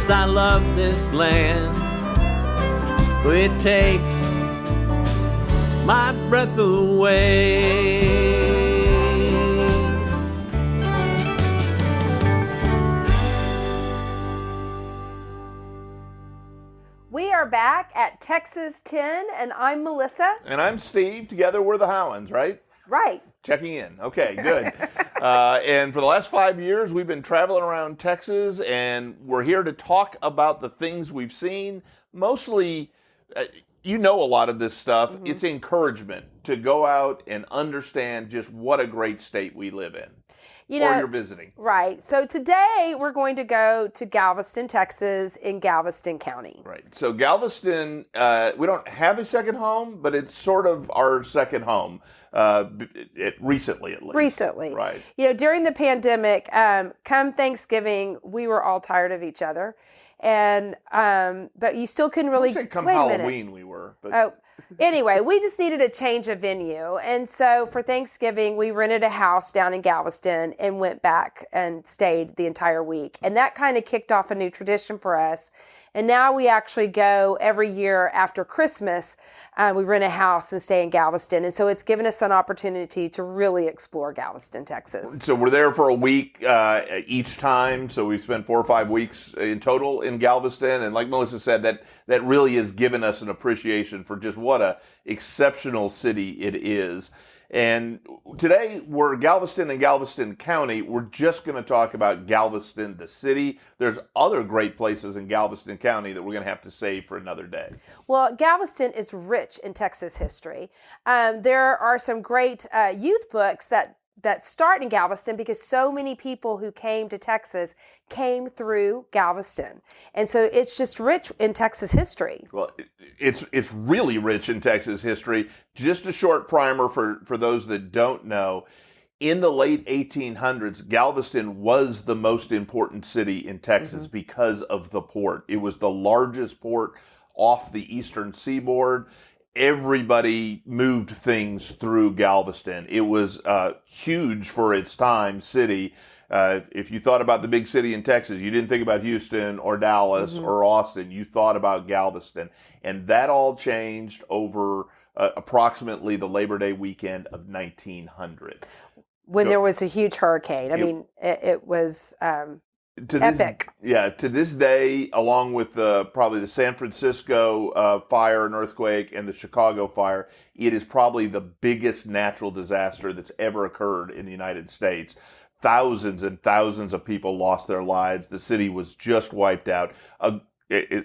Yes, I love this land. It takes my breath away. We are back at Texas 10, and I'm Melissa. And I'm Steve. Together we're the Howlands, right? Right. Checking in. Okay, good. And for the last 5 years, we've been traveling around Texas, and we're here to talk about the things we've seen. Mostly, you know a lot of this stuff. Mm-hmm. It's encouragement to go out and understand just what a great state we live in. Or you're visiting. Right. So today we're going to go to Galveston, Texas, in Galveston County. Right. So Galveston, we don't have a second home, but it's sort of our second home, recently at least. Recently. Right. You know, during the pandemic, come Thanksgiving, we were all tired of each other. And but you still couldn't really. I said come Halloween we were. But. Anyway, we just needed a change of venue. And so for Thanksgiving, we rented a house down in Galveston and went back and stayed the entire week. And that kind of kicked off a new tradition for us. And now we actually go every year after Christmas. We rent a house and stay in Galveston. And so it's given us an opportunity to really explore Galveston, Texas. So we're there for a week each time. So we spent 4 or 5 weeks in total in Galveston. And like Melissa said, that really has given us an appreciation for just what a exceptional city it is. And today we're Galveston and Galveston County. We're just going to talk about Galveston, the city. There's other great places in Galveston County that we're going to have to save for another day. Well, Galveston is rich in Texas history. There are some great youth books that start in Galveston because so many people who came to Texas came through Galveston. And so it's just rich in Texas history. Well, it's really rich in Texas history. Just a short primer for those that don't know. In the late 1800s, Galveston was the most important city in Texas because of the port. It was the largest port off the eastern seaboard. Everybody moved things through Galveston. It was huge for its time city. If you thought about the big city in Texas, you didn't think about Houston or Dallas or Austin. You thought about Galveston. And that all changed over approximately the Labor Day weekend of 1900. When there was a huge hurricane. I mean, it was... epic. To this day, along with probably the San Francisco fire and earthquake and the Chicago fire, it is probably the biggest natural disaster that's ever occurred in the United States. Thousands and thousands of people lost their lives. The city was just wiped out.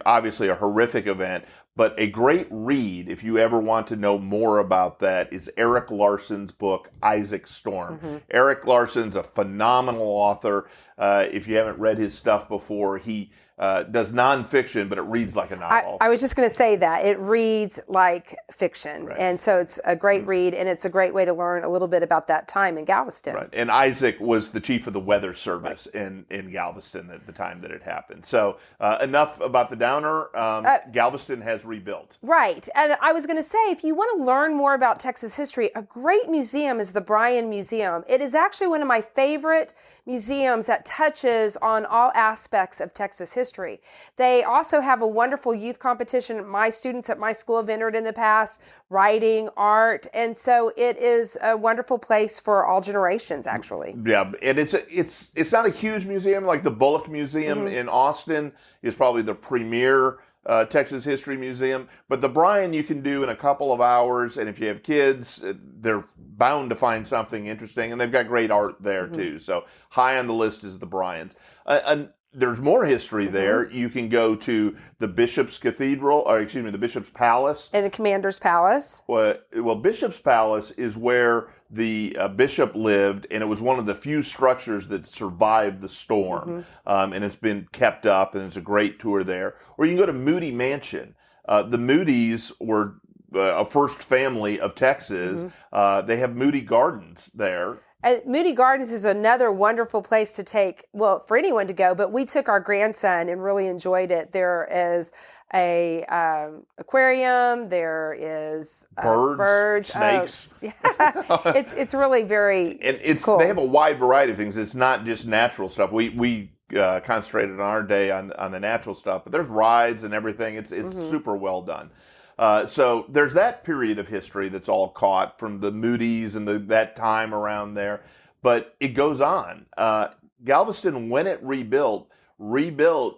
Obviously a horrific event, but a great read, if you ever want to know more about that, is Eric Larson's book, Isaac Storm. Eric Larson's a phenomenal author. If you haven't read his stuff before, he does nonfiction, but it reads like a novel. I was just going to say that. It reads like fiction. Right. And so it's a great read, and it's a great way to learn a little bit about that time in Galveston. Right. And Isaac was the chief of the weather service in Galveston at the time that it happened. So enough about the downer. Galveston has rebuilt. Right. And I was going to say, if you want to learn more about Texas history, a great museum is the Bryan Museum. It is actually one of my favorite museums that touches on all aspects of Texas history. They also have a wonderful youth competition. My students at my school have entered in the past, writing, art, and so it is a wonderful place for all generations, actually. Yeah, and it's not a huge museum like the Bullock Museum in Austin is probably the premier Texas History Museum, but the Bryan you can do in a couple of hours, and if you have kids, they're bound to find something interesting, and they've got great art there too. So high on the list is the Bryans. There's more history there. You can go to the Bishop's Cathedral, or excuse me, the Bishop's Palace. And the Commander's Palace. Well, Bishop's Palace is where the bishop lived, and it was one of the few structures that survived the storm. And it's been kept up, and it's a great tour there. Or you can go to Moody Mansion. The Moody's were a first family of Texas. They have Moody Gardens there. Moody Gardens is another wonderful place to take, well, for anyone to go, but we took our grandson and really enjoyed it. There is a aquarium, there is birds, snakes. It's really very and cool. They have a wide variety of things. It's not just natural stuff. We concentrated on our day on the natural stuff, but there's rides and everything. It's super well done. So there's that period of history that's all caught from the Moody's and that time around there. But it goes on. Galveston, when it rebuilt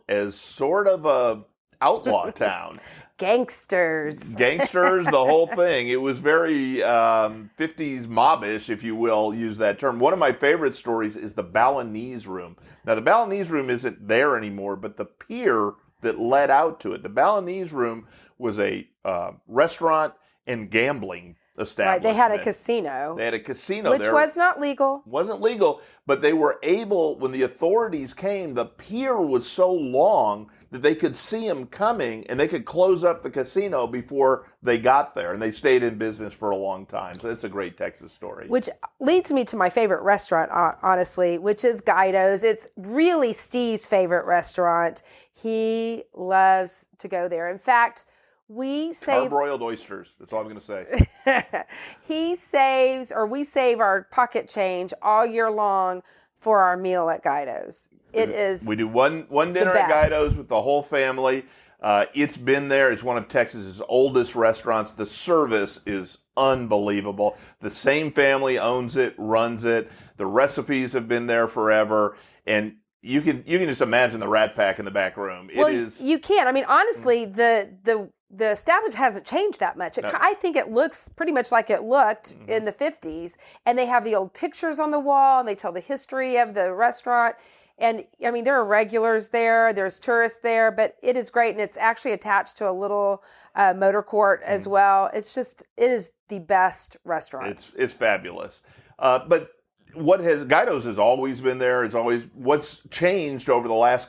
as sort of a outlaw town. Gangsters, the whole thing. It was very 50s mobbish, if you will, use that term. One of my favorite stories is the Balinese Room. Now, the Balinese Room isn't there anymore, but the pier that led out to it, the Balinese Room was a restaurant and gambling establishment. Right, they had a casino. They had a casino which there. was not legal. Wasn't legal, but they were able, when the authorities came, the pier was so long that they could see them coming and they could close up the casino before they got there. And they stayed in business for a long time. So it's a great Texas story. Which leads me to my favorite restaurant, honestly, which is Guido's. It's really Steve's favorite restaurant. He loves to go there. In fact, we save broiled oysters. That's all I'm going to say. we save our pocket change all year long for our meal at Guido's. It is. We do one dinner at Guido's with the whole family. It's been there. It's one of Texas's oldest restaurants. The service is unbelievable. The same family owns it, runs it. The recipes have been there forever, and you can just imagine the Rat Pack in the back room. Well, you can. I mean, honestly, the establishment hasn't changed that much. I think it looks pretty much like it looked in the 50s. And they have the old pictures on the wall, and they tell the history of the restaurant. And, I mean, there are regulars there. There's tourists there. But it is great. And it's actually attached to a little motor court as well. It is the best restaurant. It's fabulous. But Guido's has always been there. What's changed over the last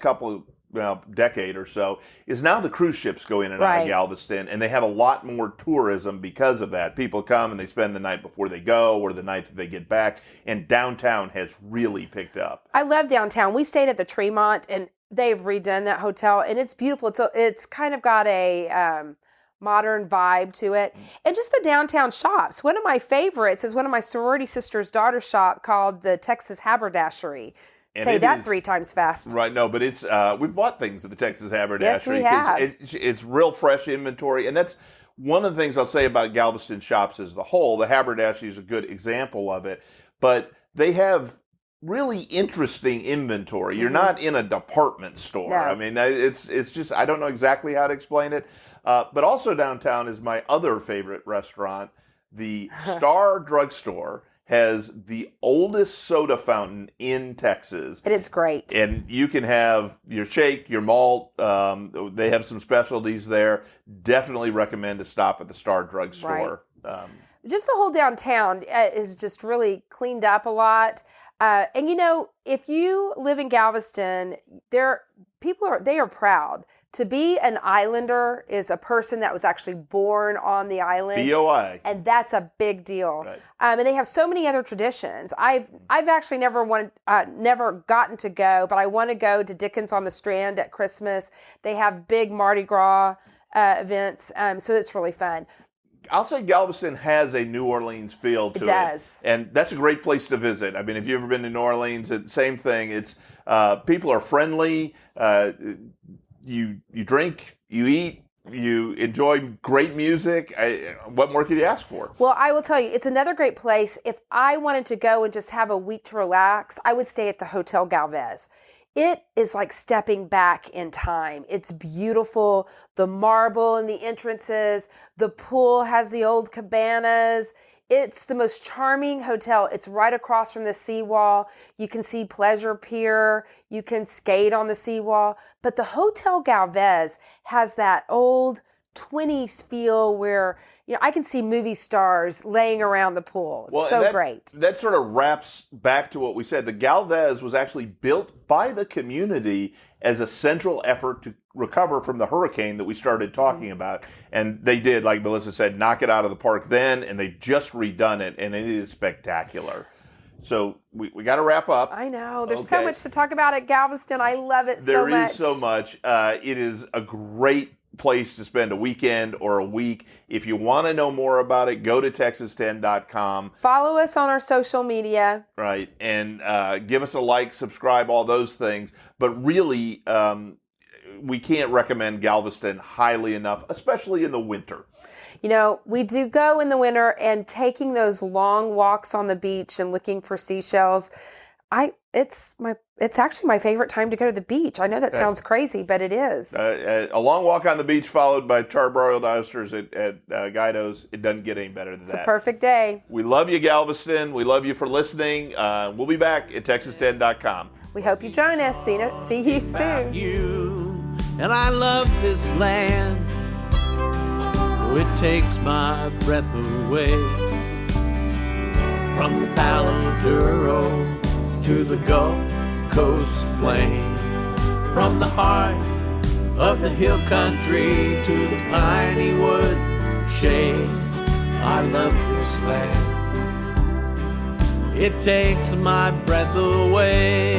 decade or so is now the cruise ships go in and out of Galveston, and they have a lot more tourism because of that. People come and they spend the night before they go or the night that they get back, and downtown has really picked up. I love downtown. We stayed at the Tremont, and they've redone that hotel, and it's beautiful. It's kind of got a modern vibe to it. And just the downtown shops. One of my favorites is one of my sorority sister's daughter's shop called the Texas Haberdashery. And say that 3 times fast. Right, no, but it's we've bought things at the Texas Haberdashery. Yes, we have. It's real fresh inventory, and that's one of the things I'll say about Galveston shops as a whole. The Haberdashery is a good example of it, but they have really interesting inventory. You're not in a department store. No. I mean, it's just, I don't know exactly how to explain it. But also downtown is my other favorite restaurant, the Star Drugstore. Has the oldest soda fountain in Texas. And it's great. And you can have your shake, your malt. They have some specialties there. Definitely recommend to stop at the Star Drugstore. Right. Just the whole downtown is just really cleaned up a lot. And if you live in Galveston, people are proud. To be an islander is a person that was actually born on the island. BOI. And that's a big deal. Right. And they have so many other traditions. I've actually never gotten to go, but I want to go to Dickens on the Strand at Christmas. They have big Mardi Gras events, so it's really fun. I'll say Galveston has a New Orleans feel to it. It does. And that's a great place to visit. I mean, if you've ever been to New Orleans, it's the same thing. It's people are friendly. You drink, you eat, you enjoy great music. What more could you ask for? Well, I will tell you, it's another great place. If I wanted to go and just have a week to relax, I would stay at the Hotel Galvez. It is like stepping back in time. It's beautiful. The marble in the entrances. The pool has the old cabanas. It's the most charming hotel. It's right across from the Seawall. You can see Pleasure Pier. You can skate on the Seawall. But the Hotel Galvez has that old 20s feel where I can see movie stars laying around the pool. It's great. That sort of wraps back to what we said. The Galvez was actually built by the community as a central effort to recover from the hurricane that we started talking about. And they did, like Melissa said, knock it out of the park then, and they just redone it, and it is spectacular. So we got to wrap up. I know. There's so much to talk about at Galveston. I love it so much. There is so much. It is a great place to spend a weekend or a week. If you want to know more about it, go to texas10.com. Follow us on our social media. Right, and give us a like, subscribe, all those things. But really, we can't recommend Galveston highly enough, especially in the winter. You know, we do go in the winter, and taking those long walks on the beach and looking for seashells, it's actually my favorite time to go to the beach. I know that sounds crazy, but it is. A long walk on the beach followed by charbroiled oysters at Guido's. It doesn't get any better than that. It's a perfect day. We love you, Galveston. We love you for listening. We'll be back at texas10.com. We hope you join us. See you soon. And I love this land. It takes my breath away. From the Palo Duro to the Gulf Coast plain, from the heart of the hill country to the piney wood shade. I love this land. It takes my breath away.